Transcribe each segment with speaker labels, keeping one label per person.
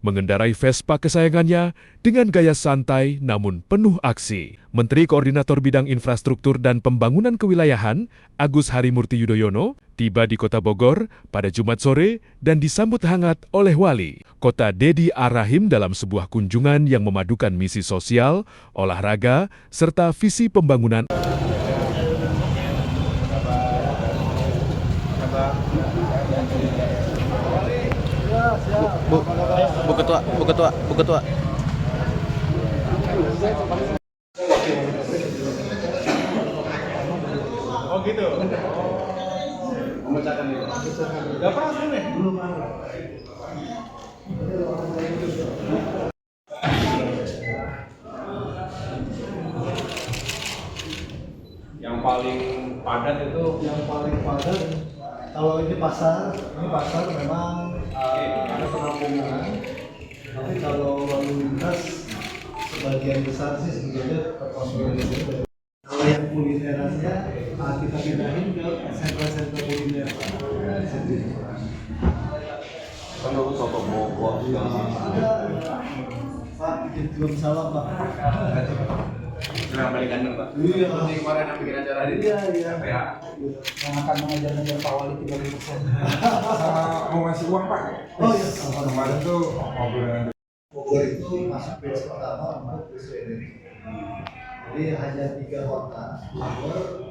Speaker 1: mengendarai Vespa kesayangannya dengan gaya santai namun penuh aksi. Menteri Koordinator Bidang Infrastruktur dan Pembangunan Kewilayahan, Agus Harimurti Yudhoyono, tiba di Kota Bogor pada Jumat sore dan disambut hangat oleh Wali Kota Dedi Arahim dalam sebuah kunjungan yang memadukan misi sosial, olahraga, serta visi pembangunan.
Speaker 2: Bu ketua.
Speaker 3: Oh gitu. Memecahkan itu. Gak pernah belum ya? Belum. Yang paling padat itu? Yang paling padat, kalau ini pasar memang ada penampungan. Tapi kalau lalu lintas sebagian besar sih sebetulnya terkonsolidasi. Kalau yang kulinerasnya kita pindahin ke sentra-sentra kuliner.
Speaker 2: Kalau soto Bogor
Speaker 3: Pak, belum salah Pak.
Speaker 2: yang paling ganteng Pak.
Speaker 3: Iya.
Speaker 2: Seperti kemarin yang bikin acara di PH.
Speaker 3: Yang akan mengajar Pak Wali 30%.
Speaker 4: Sama mau ngasih uang Pak.
Speaker 3: Oh iya.
Speaker 4: Kemarin tuh ngobrol.
Speaker 3: Bogor itu masuk batch pertama untuk PSBB. Jadi hanya 3 kota, Bogor,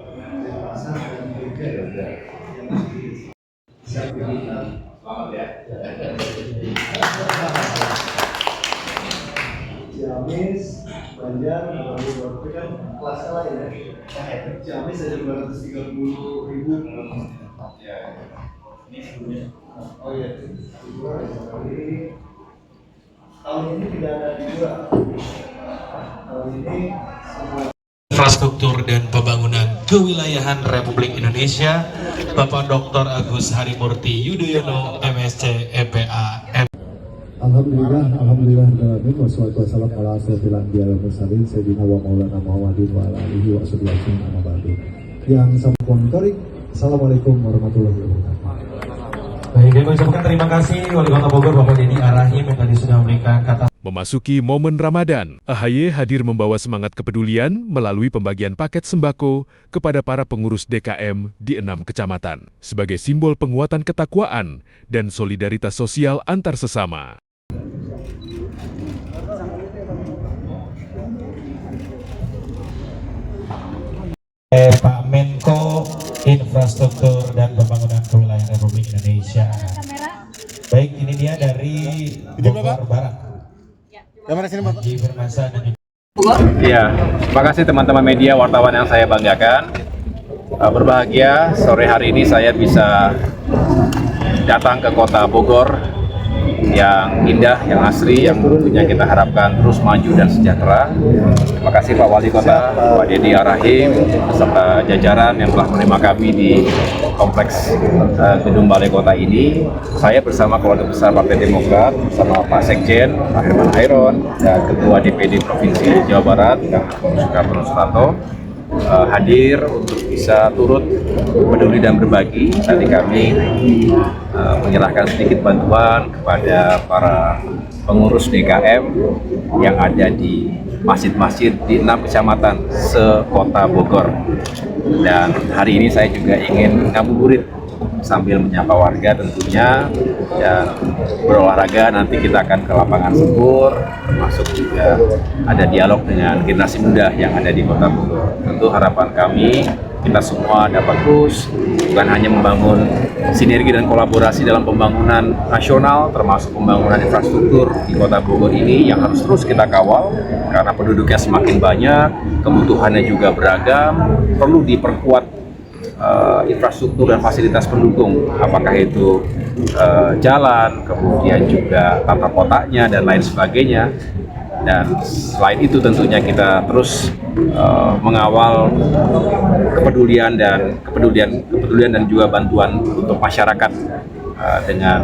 Speaker 3: Denpasar, dan Jogja yang masih siap diminta.
Speaker 2: Selamat ya.
Speaker 3: Ciamis, Banjar, itu kan kelasnya lain ya. Ciamis ada 230.000.
Speaker 2: Ya. Ini sebelumnya.
Speaker 3: Oh iya. Tahun ini tidak ada liburan. Tahun ini semua
Speaker 5: Infrastruktur dan Pembangunan Kewilayahan Republik Indonesia, Bapak Dr. Agus Harimurti Yudhoyono, MSc, MPA,
Speaker 6: Alhamdulillah, wassalatu wassalamu ala asrofil anbiya wal mursalin sayyidina wa maulana Muhammadin wa ala alihi wa sahbihi amma ba'du. Yang saya monitoring, Assalamualaikum warahmatullahi wabarakatuh.
Speaker 5: Baik, kami ucapkan terima kasih Wali Kota Bogor Bapak Dedi Arahim yang tadi sudah memberikan kata.
Speaker 1: Memasuki momen Ramadan, AHY hadir membawa semangat kepedulian melalui pembagian paket sembako kepada para pengurus DKM di 6 kecamatan sebagai simbol penguatan ketakwaan dan solidaritas sosial antar sesama.
Speaker 5: Pak Menko Infrastruktur dan Pembangunan Kewilayahan Republik Indonesia. Baik, ini dia dari Bogor Barat. Haji Firmansyah dan
Speaker 2: Iya, terima kasih teman-teman media wartawan yang saya banggakan. Berbahagia sore hari ini saya bisa datang ke kota Bogor yang indah, yang asri, yang tentunya kita harapkan terus maju dan sejahtera. Terima kasih Pak Wali Kota, Pak Dedi Arahim, beserta jajaran yang telah menerima kami di kompleks gedung Balai Kota ini. Saya bersama keluarga besar Partai Demokrat, bersama Pak Sekjen, Pak Herman Hairon, dan Ketua DPD Provinsi Jawa Barat, Kang Soekarno Suranto, hadir untuk bisa turut peduli dan berbagi. Tadi kami menyerahkan sedikit bantuan kepada para pengurus DKM yang ada di masjid-masjid di 6 kecamatan se-Kota Bogor. Dan hari ini saya juga ingin ngabuburit sambil menyapa warga tentunya, dan berolahraga. Nanti kita akan ke lapangan Sempur, termasuk juga ada dialog dengan generasi muda yang ada di Kota Bogor. Tentu harapan kami kita semua dapat terus bukan hanya membangun sinergi dan kolaborasi dalam pembangunan nasional, termasuk pembangunan infrastruktur di Kota Bogor ini yang harus terus kita kawal karena penduduknya semakin banyak, kebutuhannya juga beragam, perlu diperkuat infrastruktur dan fasilitas pendukung, apakah itu jalan, kemudian juga tata kotanya dan lain sebagainya. Dan selain itu tentunya kita terus mengawal kepedulian dan juga bantuan untuk masyarakat dengan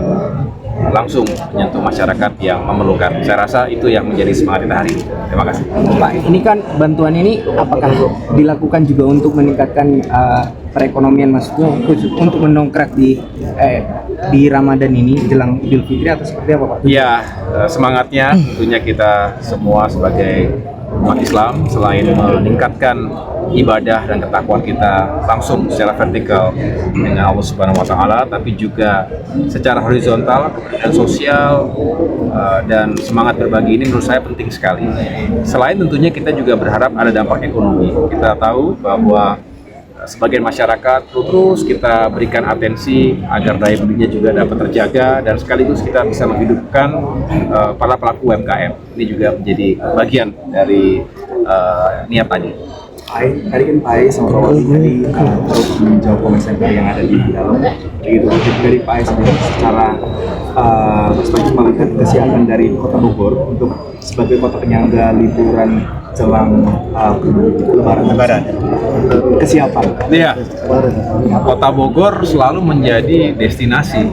Speaker 2: langsung menyentuh masyarakat yang memerlukan. Saya rasa itu yang menjadi semangat kita hari ini. Terima kasih.
Speaker 7: Pak, ini kan bantuan ini apakah dilakukan juga untuk meningkatkan perekonomian, maksudnya untuk mendongkrak di di Ramadan ini jelang Idul Fitri atau seperti apa Pak?
Speaker 2: Ya, semangatnya tentunya kita semua sebagai umat Islam selain meningkatkan ibadah dan ketakwaan kita langsung secara vertikal dengan Allah Subhanahu wa taala, tapi juga secara horizontal kepentingan sosial dan semangat berbagi ini menurut saya penting sekali. Selain tentunya kita juga berharap ada dampak ekonomi. Kita tahu bahwa sebagian masyarakat terus kita berikan atensi agar daya belinya juga dapat terjaga dan sekaligus kita bisa menghidupkan para pelaku UMKM. Ini juga menjadi bagian dari niat tadi.
Speaker 8: Tadi kan Pak Ai sama Pak Wali tadi terus menjawab komen center yang ada di dalam begitu. Dari Pak Ai sendiri secara perspektif melihat kesiapan dari Kota Bogor untuk sebagai kota penyangga liburan jelang Lebaran. Kesiapan.
Speaker 2: Iya. Kota Bogor selalu menjadi destinasi,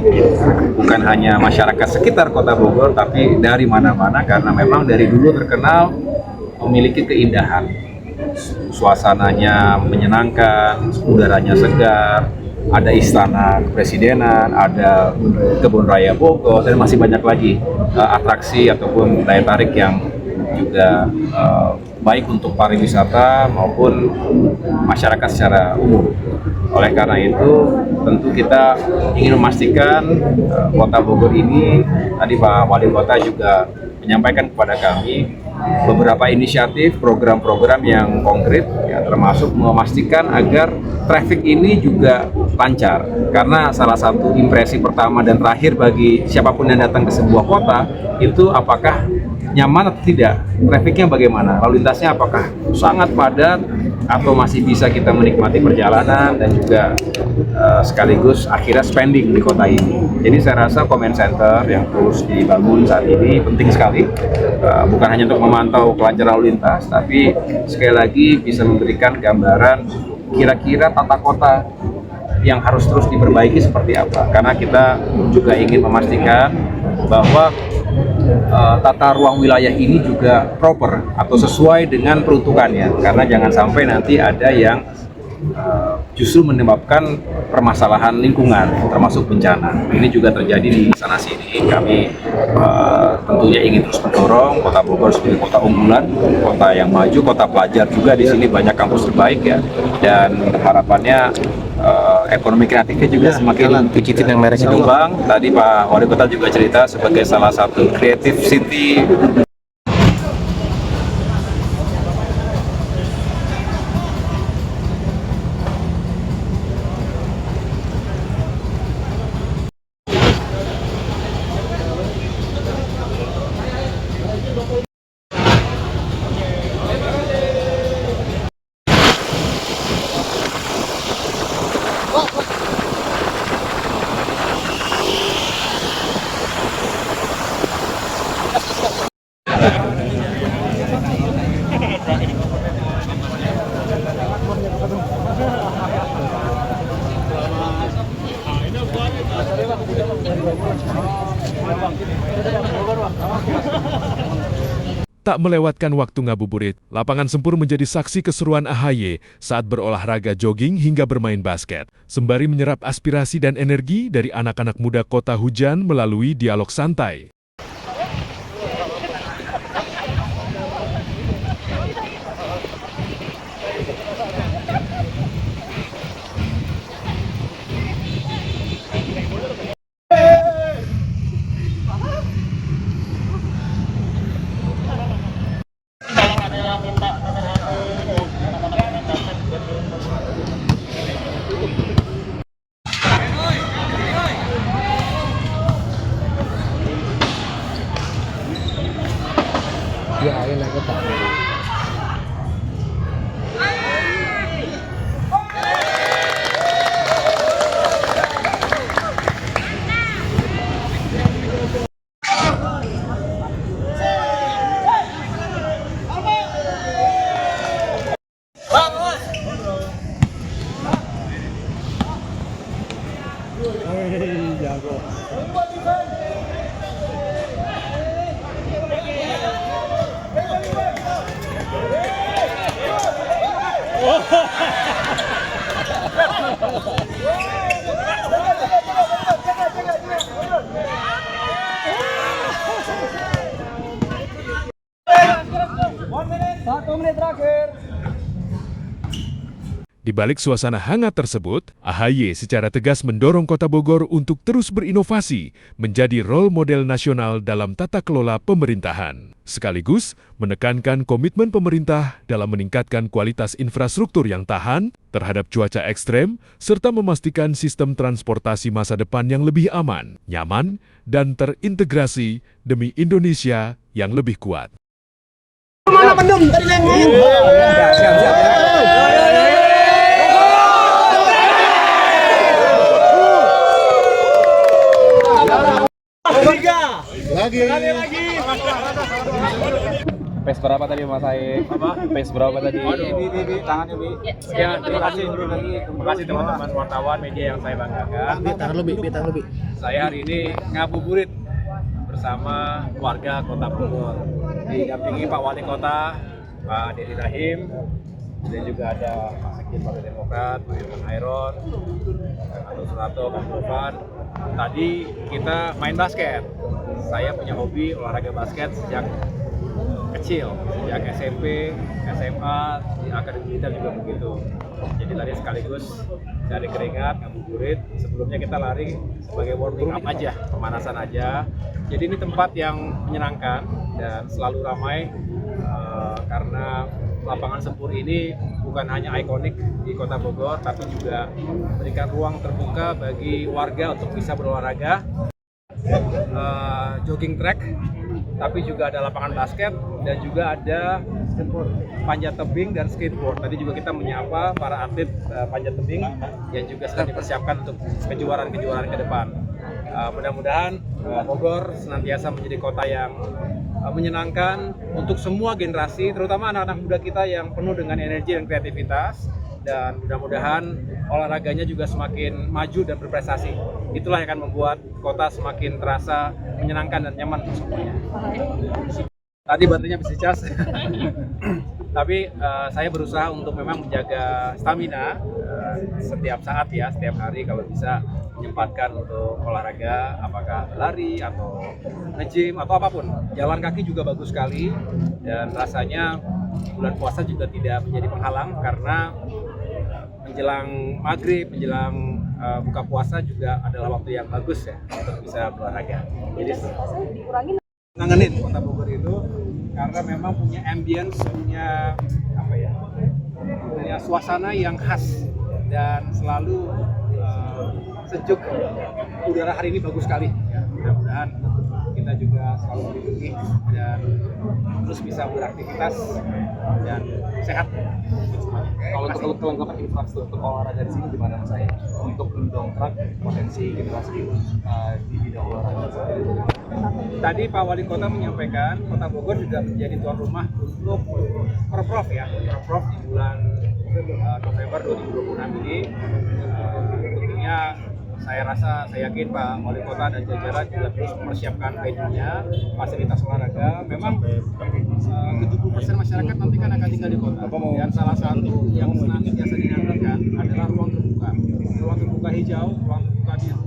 Speaker 2: bukan hanya masyarakat sekitar Kota Bogor, tapi dari mana-mana karena memang dari dulu terkenal memiliki keindahan. Suasananya menyenangkan, udaranya segar, ada istana kepresidenan, ada kebun raya Bogor, dan masih banyak lagi atraksi ataupun daya tarik yang juga baik untuk pariwisata maupun masyarakat secara umum. Oleh karena itu, tentu kita ingin memastikan Kota Bogor ini, tadi Pak Wali Kota juga menyampaikan kepada kami beberapa inisiatif, program-program yang konkret, ya, termasuk memastikan agar traffic ini juga lancar. Karena salah satu impresi pertama dan terakhir bagi siapapun yang datang ke sebuah kota, itu apakah nyaman atau tidak, trafficnya bagaimana, lalu lintasnya apakah sangat padat atau masih bisa kita menikmati perjalanan dan juga sekaligus akhirnya spending di kota ini. Jadi saya rasa comment center yang terus dibangun saat ini penting sekali, bukan hanya untuk memantau kelancaran lalu lintas, tapi sekali lagi bisa memberikan gambaran kira-kira tata kota yang harus terus diperbaiki seperti apa. Karena kita juga ingin memastikan bahwa tata ruang wilayah ini juga proper atau sesuai dengan peruntukannya, karena jangan sampai nanti ada yang justru menyebabkan permasalahan lingkungan termasuk bencana. Ini juga terjadi di sana sini. Kami tentunya ingin terus mendorong Kota Bogor sebagai kota unggulan, kota yang maju, kota pelajar juga. Di sini banyak kampus terbaik ya, dan harapannya ekonomi kreatifnya juga semakin
Speaker 7: Cicipin yang merek itu.
Speaker 2: berkembang. Tadi Pak Wali Kota juga cerita sebagai salah satu creative city.
Speaker 1: Tak melewatkan waktu ngabuburit, lapangan Sempur menjadi saksi keseruan AHY saat berolahraga jogging hingga bermain basket, sembari menyerap aspirasi dan energi dari anak-anak muda Kota Hujan melalui dialog santai. Di balik suasana hangat tersebut, AHY secara tegas mendorong Kota Bogor untuk terus berinovasi menjadi role model nasional dalam tata kelola pemerintahan. Sekaligus menekankan komitmen pemerintah dalam meningkatkan kualitas infrastruktur yang tahan terhadap cuaca ekstrem, serta memastikan sistem transportasi masa depan yang lebih aman, nyaman, dan terintegrasi demi Indonesia yang lebih kuat.
Speaker 8: Pace berapa tadi Mas Ae? Pace berapa tadi?
Speaker 2: Tangannya, Bi. Ya, terima kasih. Terima kasih teman-teman wartawan media yang saya banggakan. Saya hari ini ngabuburit bersama warga Kota Bogor. Didampingi Pak Wali Kota, Pak Dedi Rahim, dan juga ada Pak Sekjen Partai Demokrat, Pak Irfan Hairon, Kang Atul Surato, Kang Gofan. Tadi kita main basket. Saya punya hobi olahraga basket sejak kecil, sejak SMP, SMA, di akademi militer juga begitu. Jadi tadi sekaligus cari keringat, ngabuburit. Sebelumnya kita lari sebagai warming up aja, pemanasan aja. Jadi ini tempat yang menyenangkan dan selalu ramai karena lapangan Sempur ini bukan hanya ikonik di Kota Bogor, tapi juga memberikan ruang terbuka bagi warga untuk bisa berolahraga, jogging track, tapi juga ada lapangan basket dan juga ada panjat tebing dan skateboard. Tadi juga kita menyapa para atlet panjat tebing yang juga sedang dipersiapkan untuk kejuaraan-kejuaraan ke depan. Mudah-mudahan Bogor senantiasa menjadi kota yang menyenangkan untuk semua generasi, terutama anak-anak muda kita yang penuh dengan energi dan kreativitas, dan mudah-mudahan olahraganya juga semakin maju dan berprestasi. Itulah yang akan membuat kota semakin terasa menyenangkan dan nyaman untuk semuanya. Tadi baterainya bisa cas, tapi saya berusaha untuk memang menjaga stamina setiap saat ya, setiap hari kalau bisa menyempatkan untuk olahraga, apakah lari atau nge-gym atau apapun. Jalan kaki juga bagus sekali, dan rasanya bulan puasa juga tidak menjadi penghalang karena menjelang maghrib, menjelang buka puasa juga adalah waktu yang bagus ya untuk bisa berolahraga. Jadi nanganin Kota Bogor itu karena memang punya ambience, punya apa ya, punya suasana yang khas dan selalu sejuk. Udara hari ini bagus sekali ya. Mudah-mudahan kita juga selalu melindungi dan terus bisa beraktivitas dan sehat.
Speaker 8: Kalau untuk kelengkapan infrastruktur olahraga di sini gimana Mas Ae? Untuk mendongkrak potensi generasi di bidang olahraga.
Speaker 2: Tadi Pak Wali Kota menyampaikan Kota Bogor juga menjadi tuan rumah untuk Perprov ya, Perprov di bulan November 2026 ini. Tentunya saya yakin Pak Wali Kota dan jajaran juga terus mempersiapkan venue-nya, fasilitas olahraga. Memang 70% masyarakat nanti kan akan tinggal di kota, dan salah satu yang senantiasa dinantikan adalah ruang terbuka hijau, ruang terbuka biru.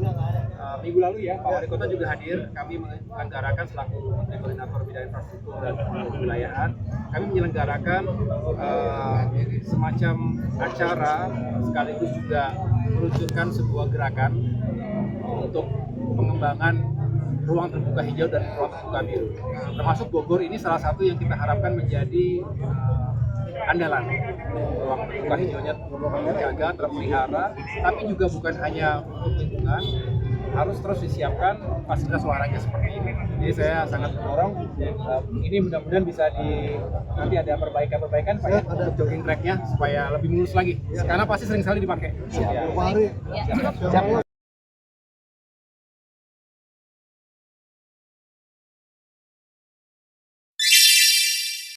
Speaker 2: Minggu lalu ya Pak Wali Kota juga hadir, kami menyelenggarakan selaku Menteri Koordinator Bidang Infrastruktur dan Kewilayahan, kami menyelenggarakan semacam acara sekaligus juga meluncurkan sebuah gerakan untuk pengembangan ruang terbuka hijau dan ruang terbuka biru. Termasuk Bogor ini salah satu yang kita harapkan menjadi andalan. Ruang terbuka hijaunya terjaga, terpelihara, tapi juga bukan hanya untuk lingkungan, harus terus disiapkan fasilitas olahraga seperti ini. Jadi saya sangat mendorong ini mudah-mudadan bisa nanti ada perbaikan Pak ya, untuk jogging tracknya supaya lebih mulus lagi. Karena pasti sering sekali dipakai.
Speaker 3: Siap.